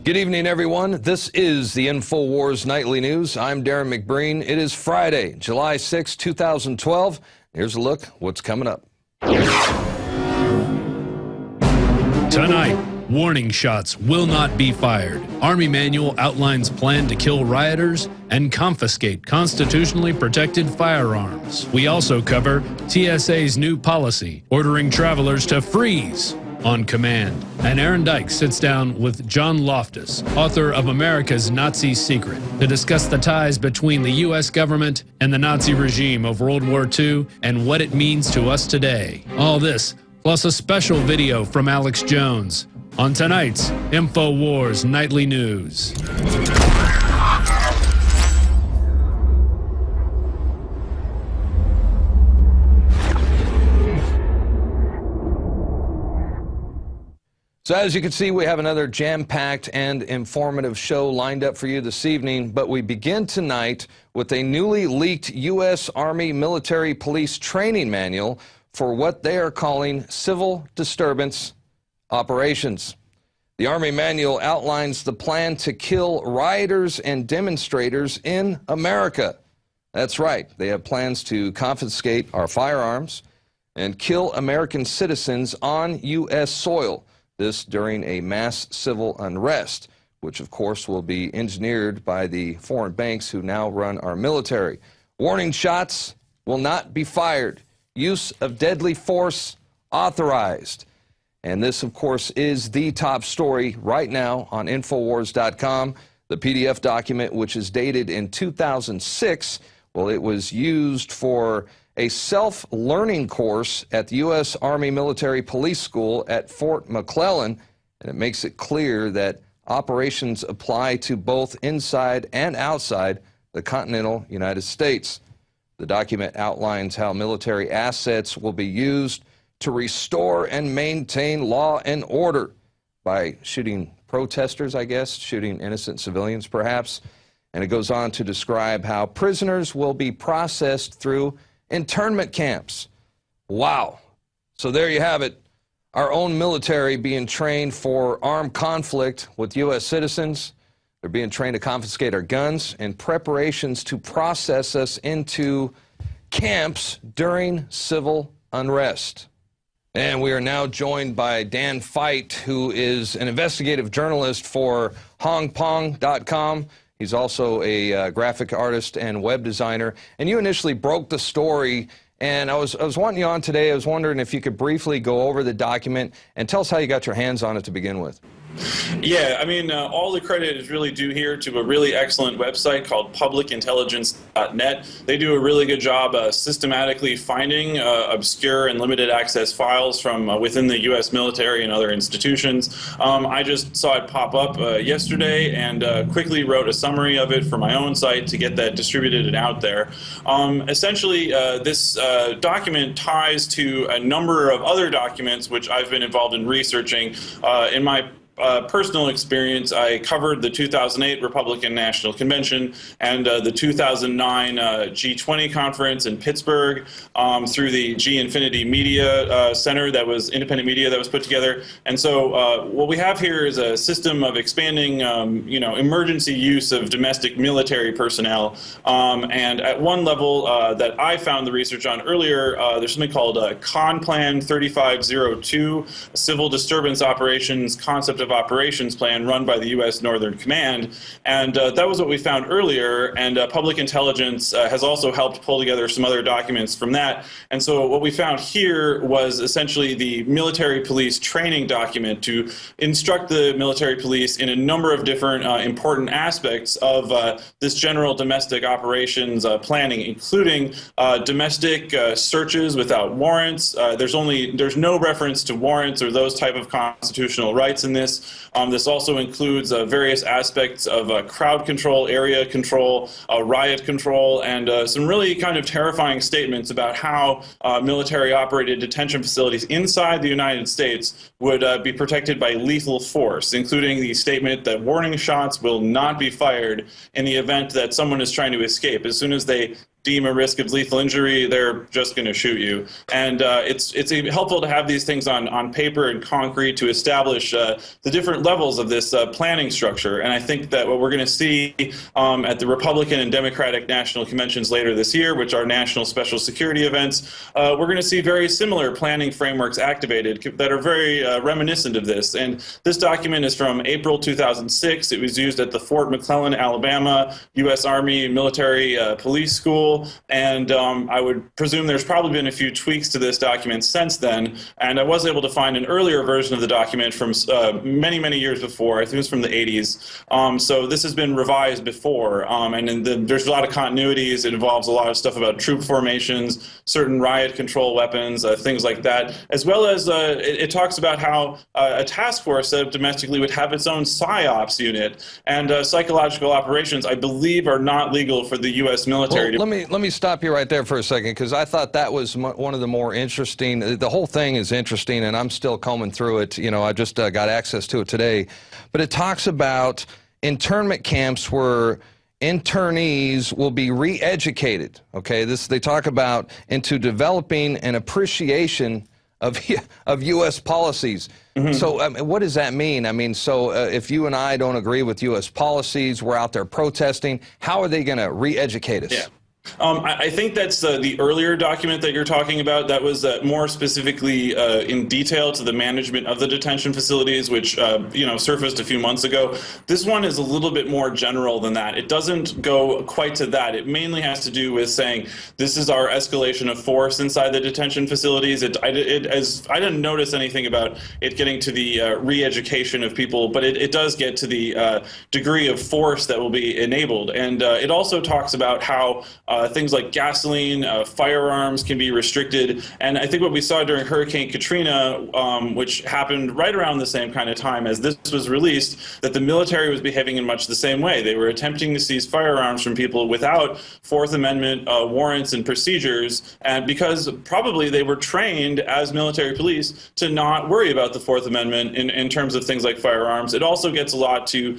Good evening, everyone. This is the InfoWars Nightly News. I'm Darren McBreen. It is Friday, July 6, 2012. Here's a look what's coming up. Tonight, warning shots will not be fired. Army manual outlines plan to kill rioters and confiscate constitutionally protected firearms. We also cover TSA's new policy, ordering travelers to freeze on command. And Aaron Dyke sits down with John Loftus, author of America's Nazi Secret, to discuss the ties between the U.S. government and the Nazi regime of World War II and what it means to us today. All this, plus a special video from Alex Jones on tonight's InfoWars Nightly News. So as you can see, we have another jam-packed and informative show lined up for you this evening, but we begin tonight with a newly leaked U.S. Army military police training manual for what they are calling civil disturbance operations. The Army manual outlines the plan to kill rioters and demonstrators in America. That's right, they have plans to confiscate our firearms and kill American citizens on U.S. soil. This during a mass civil unrest, which of course will be engineered by the foreign banks who now run our military. Warning shots will not be fired. Use of deadly force authorized. And this, of course, is the top story right now on Infowars.com. The PDF document, which is dated in 2006, well, it was used for a self-learning course at the U.S. Army Military Police School at Fort McClellan, and it makes it clear that operations apply to both inside and outside the continental United States. The document outlines how military assets will be used to restore and maintain law and order by shooting protesters, I guess, shooting innocent civilians perhaps. And it goes on to describe how prisoners will be processed through internment camps. Wow. So there you have it. Our own military being trained for armed conflict with U.S. citizens. They're being trained to confiscate our guns in preparations to process us into camps during civil unrest. And we are now joined by Dan Feidt, who is an investigative journalist for HongPong.com. He's also a graphic artist and web designer. And you initially broke the story, and I was wanting you on today. I was wondering if you could briefly go over the document and tell us how you got your hands on it to begin with. Yeah, I mean, all the credit is really due here to a really excellent website called publicintelligence.net. They do a really good job systematically finding obscure and limited access files from within the U.S. military and other institutions. I just saw it pop up yesterday and quickly wrote a summary of it for my own site to get that distributed and out there. Essentially, this document ties to a number of other documents which I've been involved in researching. In my personal experience, I covered the 2008 Republican National Convention and the 2009 G20 conference in Pittsburgh through the G-Infinity Media Center, that was independent media that was put together. And so what we have here is a system of expanding, emergency use of domestic military personnel. And at one level that I found the research on earlier, there's something called Con Plan 3502, a Civil Disturbance Operations Concept of Operations Plan run by the U.S. Northern Command, and that was what we found earlier, and Public Intelligence has also helped pull together some other documents from that. And so what we found here was essentially the military police training document to instruct the military police in a number of different important aspects of this general domestic operations planning, including domestic searches without warrants. There's no reference to warrants or those type of constitutional rights in this. This also includes various aspects of crowd control, area control, riot control, and some really kind of terrifying statements about how military-operated detention facilities inside the United States would be protected by lethal force, including the statement that warning shots will not be fired in the event that someone is trying to escape. As soon as they deem a risk of lethal injury, they're just going to shoot you. And it's helpful to have these things on paper and concrete to establish the different levels of this planning structure. And I think that what we're going to see at the Republican and Democratic national conventions later this year, which are national special security events, we're going to see very similar planning frameworks activated that are very reminiscent of this. And this document is from April 2006. It was used at the Fort McClellan, Alabama, U.S. Army Military Police School. And I would presume there's probably been a few tweaks to this document since then. And I was able to find an earlier version of the document from many, many years before. I think it was from the 80s. So this has been revised before. And there's a lot of continuities. It involves a lot of stuff about troop formations, certain riot control weapons, things like that, as well as it talks about how a task force set up domestically would have its own PSYOPs unit. And psychological operations, I believe, are not legal for the U.S. military. Well, let me stop you right there for a second, because I thought that was one of the more interesting. The whole thing is interesting, and I'm still combing through it. You know, I just got access to it today. But it talks about internment camps where internees will be re-educated. Okay, they talk about into developing an appreciation of U.S. policies. Mm-hmm. So what does that mean? I mean, so if you and I don't agree with U.S. policies, we're out there protesting, how are they going to re-educate us? Yeah. I think that's the earlier document that you're talking about. That was more specifically in detail to the management of the detention facilities, which surfaced a few months ago. This one is a little bit more general than that. It doesn't go quite to that. It mainly has to do with saying this is our escalation of force inside the detention facilities. I didn't notice anything about it getting to the re-education of people, but it does get to the degree of force that will be enabled. And it also talks about how things like gasoline, firearms can be restricted. And I think what we saw during Hurricane Katrina, which happened right around the same kind of time as this was released, that the military was behaving in much the same way. They were attempting to seize firearms from people without Fourth Amendment warrants and procedures, and because probably they were trained as military police to not worry about the Fourth Amendment in terms of things like firearms. It also gets a lot to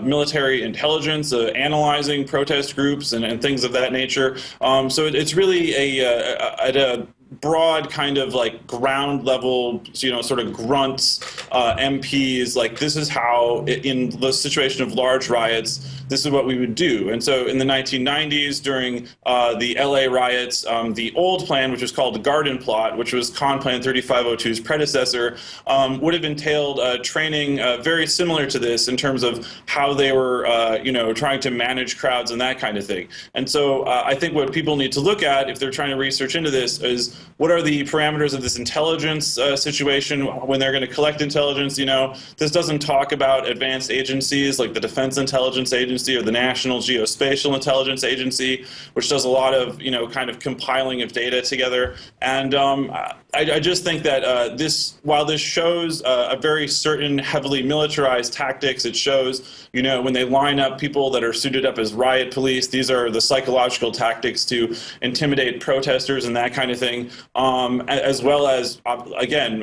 military intelligence, analyzing protest groups and things of that nature. So it's really at a broad kind of like ground level, sort of grunts, MPs, like this is how, in the situation of large riots, this is what we would do. And so in the 1990s, during the LA riots, the old plan, which was called the Garden Plot, which was Con Plan 3502's predecessor, would have entailed training very similar to this in terms of how they were, trying to manage crowds and that kind of thing. And so I think what people need to look at if they're trying to research into this is what are the parameters of this intelligence situation when they're going to collect intelligence. This doesn't talk about advanced agencies like the Defense Intelligence Agency or the National Geospatial Intelligence Agency, which does a lot of, kind of compiling of data together. And I just think that while this shows a very certain heavily militarized tactics, it shows, when they line up people that are suited up as riot police, these are the psychological tactics to intimidate protesters and that kind of thing, as well as, again,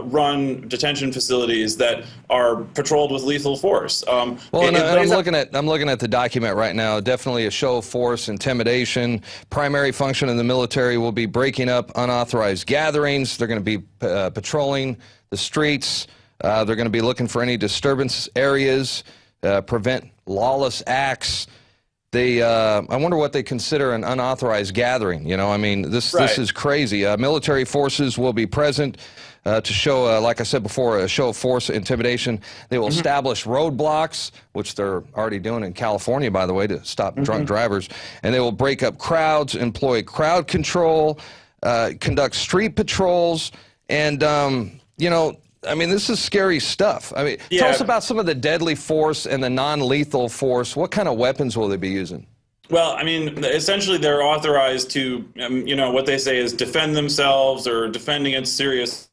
run detention facilities that are patrolled with lethal force. Well, and I'm looking at the document right now. Definitely a show of force, intimidation. Primary function of the military will be breaking up unauthorized gatherings. They're going to be patrolling the streets. They're going to be looking for any disturbance areas, prevent lawless acts. I wonder what they consider an unauthorized gathering. I mean, this is crazy. Military forces will be present to show, like I said before, a show of force, intimidation. They will establish roadblocks, which they're already doing in California, by the way, to stop drunk drivers. And they will break up crowds, employ crowd control, conduct street patrols, and, I mean, this is scary stuff. I mean, tell us about some of the deadly force and the non-lethal force. What kind of weapons will they be using? Well, I mean, essentially they're authorized to, what they say is defend themselves or defend against serious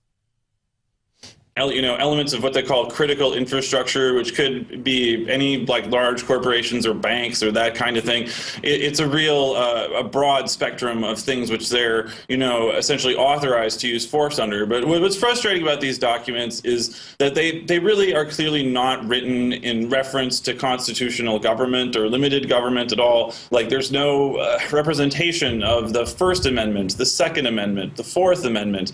elements of what they call critical infrastructure, which could be any like large corporations or banks or that kind of thing. It's a real a broad spectrum of things which they're essentially authorized to use force under. But what's frustrating about these documents is that they really are clearly not written in reference to constitutional government or limited government at all. Like there's no representation of the First Amendment, the Second Amendment, the Fourth Amendment.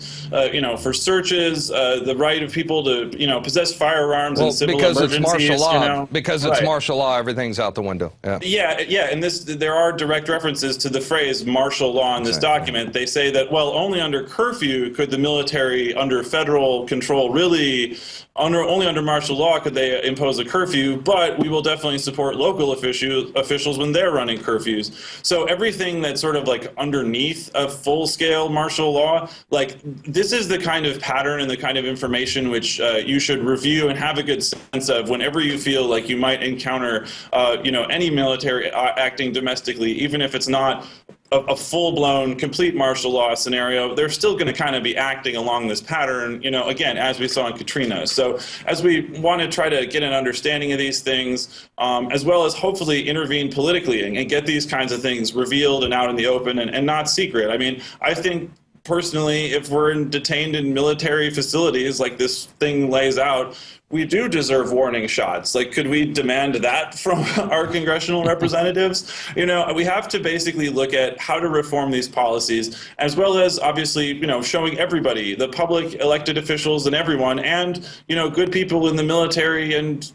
For searches, the right of people to possess firearms in civil emergencies. Because it's martial law. Because it's Right. martial law, everything's out the window. Yeah, and there are direct references to the phrase martial law in this document. They say that, well, only under curfew could the military, under federal control, really, only under martial law could they impose a curfew, but we will definitely support local officials when they're running curfews. So everything that's sort of like underneath a full-scale martial law, like this is the kind of pattern and the kind of information which you should review and have a good sense of whenever you feel like you might encounter, any military acting domestically, even if it's not a full-blown, complete martial law scenario. They're still going to kind of be acting along this pattern, again, as we saw in Katrina. So as we want to try to get an understanding of these things, as well as hopefully intervene politically and get these kinds of things revealed and out in the open and not secret. I mean, I think personally, if we're detained in military facilities like this thing lays out, we do deserve warning shots. Like, could we demand that from our congressional representatives? We have to basically look at how to reform these policies, as well as obviously, showing everybody, the public, elected officials, and everyone, and good people in the military and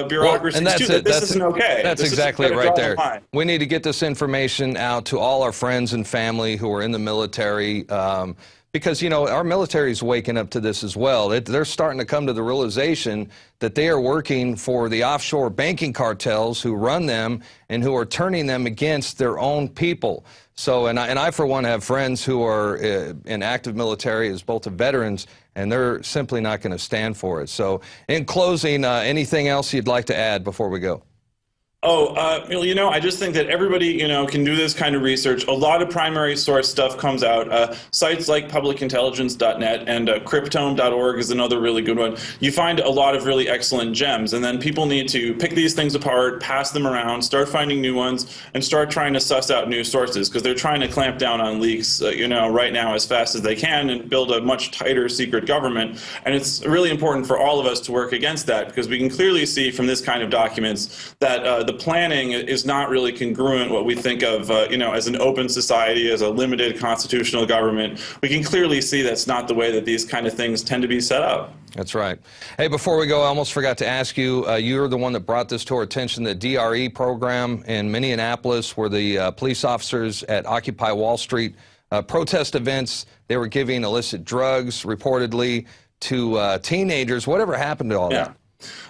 bureaucracies too, that this isn't okay. That's exactly it right there. We need to get this information out to all our friends and family who are in the military. Because, our military is waking up to this as well. They're starting to come to the realization that they are working for the offshore banking cartels who run them and who are turning them against their own people. So, and I for one, have friends who are in active military as both veterans, and they're simply not going to stand for it. So, in closing, anything else you'd like to add before we go? I just think that everybody, can do this kind of research. A lot of primary source stuff comes out. Sites like publicintelligence.net and cryptome.org is another really good one. You find a lot of really excellent gems, and then people need to pick these things apart, pass them around, start finding new ones, and start trying to suss out new sources, because they're trying to clamp down on leaks, right now as fast as they can and build a much tighter secret government. And it's really important for all of us to work against that, because we can clearly see from this kind of documents that the planning is not really congruent what we think of, as an open society, as a limited constitutional government. We can clearly see that's not the way that these kind of things tend to be set up. That's right. Hey, before we go, I almost forgot to ask you, you're the one that brought this to our attention, the DRE program in Minneapolis, where the police officers at Occupy Wall Street protest events, they were giving illicit drugs, reportedly, to teenagers. Whatever happened to all that?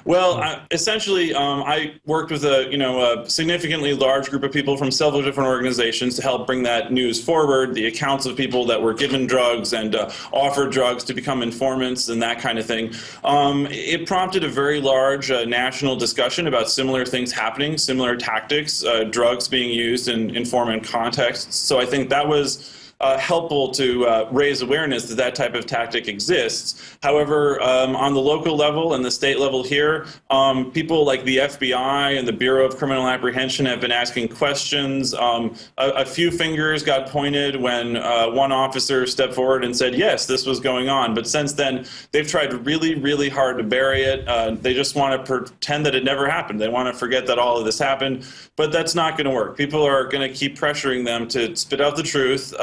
Well, essentially, I worked with a significantly large group of people from several different organizations to help bring that news forward, the accounts of people that were given drugs and offered drugs to become informants and that kind of thing. It prompted a very large national discussion about similar things happening, similar tactics, drugs being used in informant contexts. So I think that was helpful to raise awareness that that type of tactic exists. However, on the local level and the state level here, people like the FBI and the Bureau of Criminal Apprehension have been asking questions. A few fingers got pointed when one officer stepped forward and said, yes, this was going on. But since then, they've tried really, really hard to bury it. They just want to pretend that it never happened. They want to forget that all of this happened. But that's not going to work. People are going to keep pressuring them to spit out the truth,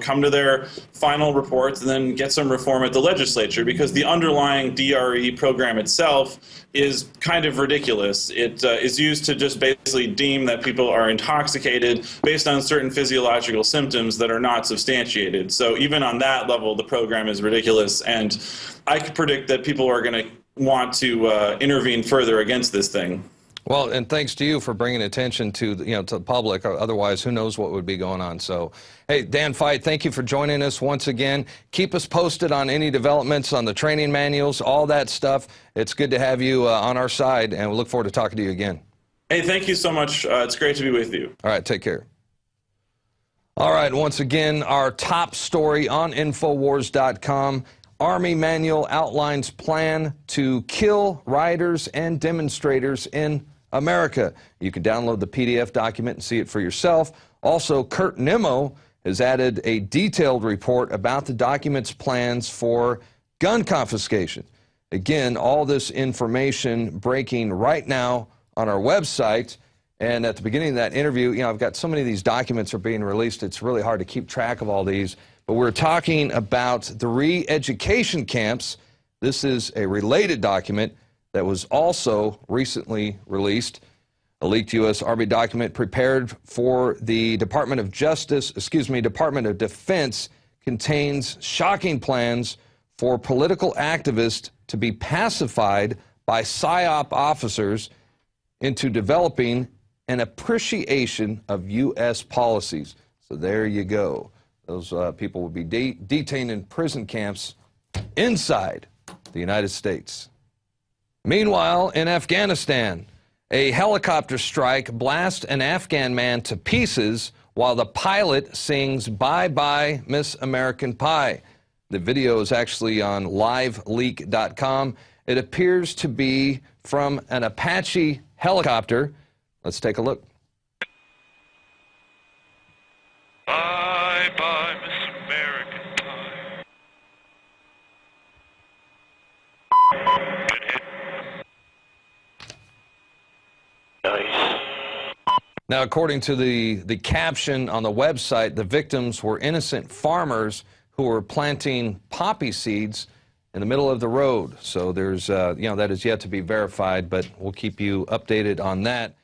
come to their final reports and then get some reform at the legislature, because the underlying DRE program itself is kind of ridiculous. It is used to just basically deem that people are intoxicated based on certain physiological symptoms that are not substantiated. So even on that level, the program is ridiculous, and I could predict that people are going to want to intervene further against this thing. Well, and thanks to you for bringing attention to to the public. Otherwise, who knows what would be going on. So, hey, Dan Feidt, thank you for joining us once again. Keep us posted on any developments on the training manuals, all that stuff. It's good to have you on our side, and we look forward to talking to you again. Hey, thank you so much. It's great to be with you. All right, take care. All right, once again, our top story on Infowars.com. Army manual outlines plan to kill rioters and demonstrators in America. You can download the PDF document and see it for yourself. Also, Kurt Nimmo has added a detailed report about the document's plans for gun confiscation. Again, all this information breaking right now on our website. And at the beginning of that interview, you know, I've got so many of these documents are being released, it's really hard to keep track of all these. But we're talking about the re-education camps. This is a related document that was also recently released. A leaked U.S. Army document prepared for the Department of Defense contains shocking plans for political activists to be pacified by PSYOP officers into developing an appreciation of U.S. policies. So there you go. Those people will be detained in prison camps inside the United States. Meanwhile, in Afghanistan, a helicopter strike blasts an Afghan man to pieces while the pilot sings "Bye Bye Miss American Pie." The video is actually on liveleak.com. It appears to be from an Apache helicopter. Let's take a look. Bye bye, Miss American Pie. Good hit. Nice. Now, according to the caption on the website, the victims were innocent farmers who were planting poppy seeds in the middle of the road. So there's, that is yet to be verified, but we'll keep you updated on that.